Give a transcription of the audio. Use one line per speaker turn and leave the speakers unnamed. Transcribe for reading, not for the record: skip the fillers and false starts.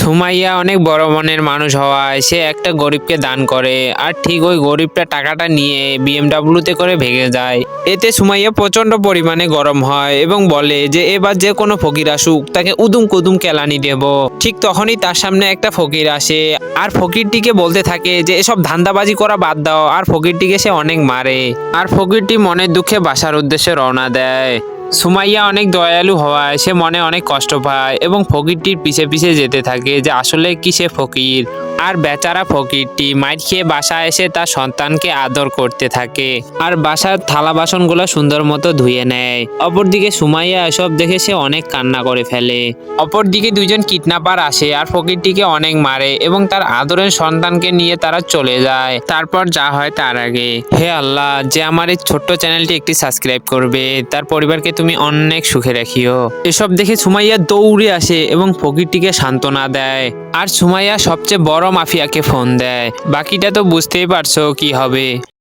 সুমাইয়া অনেক বড় মনের মানুষ হওয়ায় সে একটা গরিবকে দান করে, আর ঠিক ওই গরিবটা টাকাটা নিয়ে বিএমডাব্লিউতে করে ভেগে যায়। এতে সুমাইয়া প্রচন্ড পরিমাণে গরম হয় এবং বলে যে এবার যে কোনো ফকির আসুক তাকে উদুম কুদুম কেলানি দেব। ঠিক তখনই তার সামনে একটা ফকির আসে, আর ফকিরটিকে বলতে থাকে যে এসব ধান্দাবাজি করা বাদ দাও, আর ফকিরটিকে সে অনেক মারে। আর ফকিরটি মনের দুঃখে বাসার উদ্দেশ্যে রওনা দেয়। সুমাইয়া অনেক দয়ালু হওয়ায় সে মনে অনেক কষ্ট পায় এবং ফকিরটির পিছে পিছে যেতে থাকে যে আসলে কি সে ফকির। আর বেচারা ফকিরটি মাইর খেয়ে বাসায় এসে তার সন্তানকে আদর করতে থাকে, আর বাসার থালা বাসনগুলো সুন্দর মতো ধুয়ে নেয়। অপরদিকে সুমাইয়া এসব দেখে সে অনেক কান্না করে ফেলে। অপরদিকে দুইজন কিডন্যাপার আসে আর ফকিরটিকে অনেক মারে এবং তার আদরের সন্তানকে নিয়ে তারা চলে যায়। তারপর যা হয় তার আগে, হে আল্লাহ, যে আমার এই ছোট্ট চ্যানেলটি একটি সাবস্ক্রাইব করবে তার পরিবারকে তুমি অনেক সুখে রাখিও। এসব দেখে সুমাইয়া দৌড়ে আসে এবং ফকিরটিকে সান্ত্বনা দেয়। আর সুমাইয়া সবচেয়ে বড় মাফিয়াকে ফোন দেয়। বাকিটা তো বুঝতেই পারছো কি হবে।